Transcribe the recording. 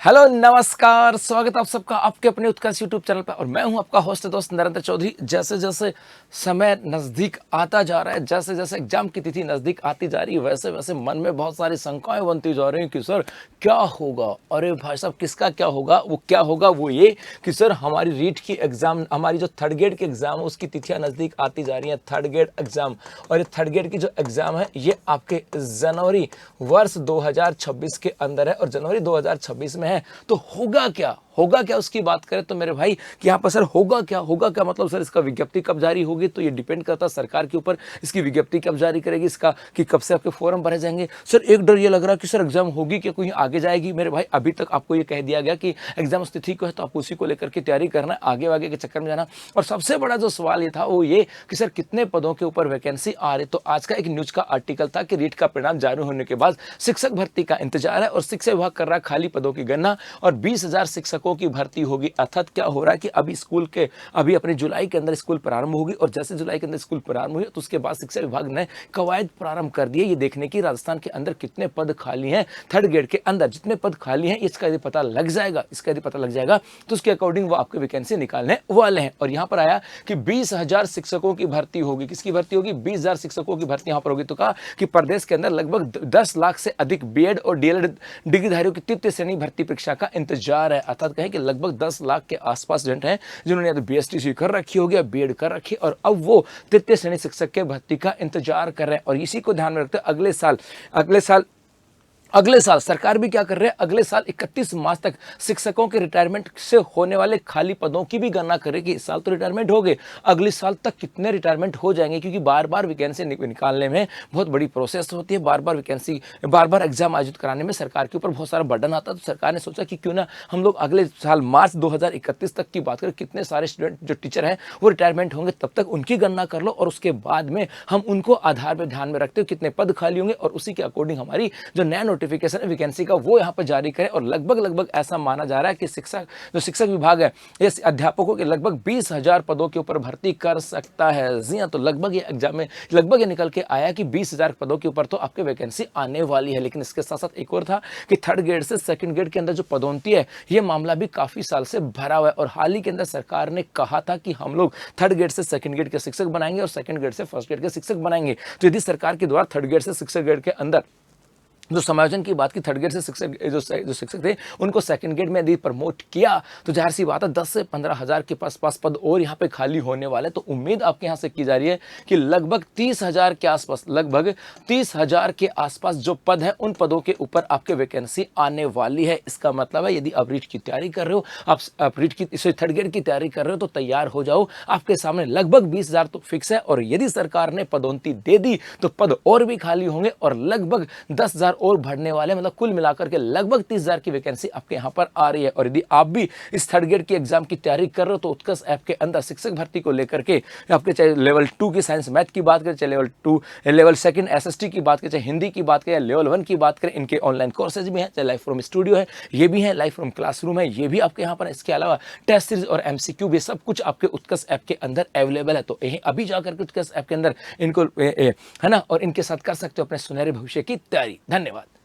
Hello नमस्कार, स्वागत आप सबका आपके अपने उत्कर्ष यूट्यूब चैनल पर। और मैं हूं आपका होस्ट दोस्त नरेंद्र चौधरी। जैसे जैसे समय नज़दीक आता जा रहा है, जैसे जैसे एग्जाम की तिथि नज़दीक आती जा रही है, वैसे वैसे मन में बहुत सारी शंकाएं बनती जा रही हैं कि सर क्या होगा। अरे भाई साहब, किसका क्या होगा? वो क्या होगा वो ये कि सर हमारी रीट की एग्ज़ाम, हमारी जो थर्ड ग्रेड की एग्ज़ाम है उसकी तिथियाँ नज़दीक आती जा रही हैं। थर्ड ग्रेड एग्ज़ाम, और ये थर्ड ग्रेड की जो एग्ज़ाम है ये आपके जनवरी वर्ष 2026 के अंदर है और जनवरी 2026 में है। तो होगा क्या उसकी बात करें तो मेरे भाई कि यहाँ पर सर होगा क्या मतलब सर इसका विज्ञप्ति कब जारी होगी, तो ये डिपेंड करता है सरकार के ऊपर। इसकी विज्ञप्ति कब जारी करेगी, इसका कि कब से आपके फॉर्म भरे जाएंगे। सर एक डर ये लग रहा है कि सर एग्जाम होगी क्या, कोई आगे जाएगी। मेरे भाई अभी तक आपको ये कह दिया गया कि एग्जाम उस तिथि को है, तो आप उसी को लेकर के तैयारी करना, आगे आगे के चक्कर में जाना। और सबसे बड़ा जो सवाल ये था वो ये कि सर कितने पदों के ऊपर वैकेंसी आ रही। तो आज का एक न्यूज का आर्टिकल था कि रीट का परिणाम जारी होने के बाद शिक्षक भर्ती का इंतजार है और शिक्षा विभाग कर रहा है खाली पदों की गणना और 20,000 शिक्षकों की भर्ती होगी। अर्थात क्या हो रहा है कि अभी अपने जुलाई के अंदर स्कूल प्रारंभ होगी और जैसे जुलाई के अंदर स्कूल प्रारंभ हुई तो उसके बाद शिक्षा विभाग ने कवायद प्रारंभ कर दिए ये देखने की राजस्थान के अंदर कितने पद खाली हैं। थर्ड ग्रेड के अंदर जितने पद खाली हैं इसका यदि पता लग जाएगा तो उसके अकॉर्डिंग वो आपके वैकेंसी निकालने वाले हैं। और यहाँ पर आया कि 20,000 शिक्षकों की भर्ती होगी। किसकी भर्ती होगी? 20,000 शिक्षकों की भर्ती यहाँ पर होगी। तो कहा कि प्रदेश के अंदर लगभग 10 लाख से अधिक बीएड और डीएलएड डिग्रीधारियों की तृतीय श्रेणी भर्ती परीक्षा का इंतजार है। अर्थात कहें कि लगभग 10 लाख के आसपास स्टूडेंट हैं जिन्होंने या तो बीएसटीसी कर रखी होगी या बीएड कर रखी और अब वो तृतीय श्रेणी शिक्षक के भर्ती का इंतजार कर रहे हैं। और इसी को ध्यान में रखते हुए अगले साल सरकार भी क्या कर रहे हैं, अगले साल 31 मार्च तक शिक्षकों के रिटायरमेंट से होने वाले खाली पदों की भी गणना करेगी। इस साल तो रिटायरमेंट हो गए, अगले साल तक कितने रिटायरमेंट हो जाएंगे, क्योंकि बार बार वैकेंसी निकालने में बहुत बड़ी प्रोसेस होती है। बार बार एग्जाम आयोजित कराने में सरकार के ऊपर बहुत सारा बर्डन आता है। तो सरकार ने सोचा कि क्यों ना हम लोग अगले साल मार्च 2031 तक की बात करें, कितने सारे स्टूडेंट जो टीचर हैं वो रिटायरमेंट होंगे, तब तक उनकी गणना कर लो और उसके बाद में हम उनको आधार पर ध्यान में रखते हो कितने पद खाली होंगे और उसी के अकॉर्डिंग हमारी जो नया नोटिफिकेशन है वैकेंसी का वो यहाँ पर जारी करें। और लगभग ऐसा माना जा रहा है कि शिक्षक विभाग है इस अध्यापकों के लगभग 20,000 पदों के ऊपर भर्ती कर सकता है। जी हाँ, तो लगभग ये एग्जाम में ये निकल के आया कि 20,000 पदों के ऊपर तो आपके वैकेंसी आने वाली है। लेकिन इसके साथ साथ एक और था कि थर्ड ग्रेड से सेकंड ग्रेड के अंदर जो पदोन्नति है ये मामला भी काफी साल से भरा हुआ है। और हाल ही के अंदर सरकार ने कहा था कि हम लोग थर्ड ग्रेड से सेकंड ग्रेड के शिक्षक बनाएंगे और सेकंड ग्रेड से फर्स्ट ग्रेड के शिक्षक बनाएंगे। तो यदि सरकार के द्वारा थर्ड ग्रेड से शिक्षक ग्रेड के अंदर जो समायोजन की बात की, थर्ड ग्रेड से शिक्षक जो शिक्षक थे उनको सेकंड ग्रेड में यदि प्रमोट किया तो जाहिर सी बात है 10 से 15,000 के पास पद और यहाँ पे खाली होने वाले। तो उम्मीद आपके यहाँ से की जा रही है कि लगभग 30,000 के आसपास जो पद है उन पदों के ऊपर आपके वैकेंसी आने वाली है। इसका मतलब है यदि आप रीट की तैयारी कर रहे हो, आप रीट की थर्ड ग्रेड की तैयारी कर रहे हो तो तैयार हो जाओ। आपके सामने लगभग 20,000 तो फिक्स है और यदि सरकार ने पदोन्नति दे दी तो पद और भी खाली होंगे और लगभग 10,000 और बढ़ने वाले, मतलब कुल मिलाकर के लगभग 30,000 की वैकेंसी आपके यहां पर आ रही है। और यदि आप भी इस थर्ड ग्रेड की एग्जाम की तैयारी कर रहे हो तो उत्कर्ष ऐप के अंदर शिक्षक भर्ती को लेकर के आपके चाहे लेवल 2 की साइंस मैथ की बात करें, चाहे लेवल सेकंड एसएसटी की बात करें, चाहे हिंदी की बात करें, लेवल 1 की बात करें, इनके ऑनलाइन कोर्सेज भी हैं, चाहे लाइव फ्रॉम स्टूडियो है ये भी है, लाइव फ्रॉम क्लासरूम है ये भी आपके यहाँ पर। इसके अलावा टेस्ट सीरीज और एमसीक्यू भी सब कुछ आपके उत्कर्ष ऐप के अंदर अवेलेबल है। तो अभी जाकर के उत्कर्ष ऐप के अंदर इनको है ना और इनके साथ कर सकते हो अपने सुनहरे भविष्य की तैयारी। धन्यवाद।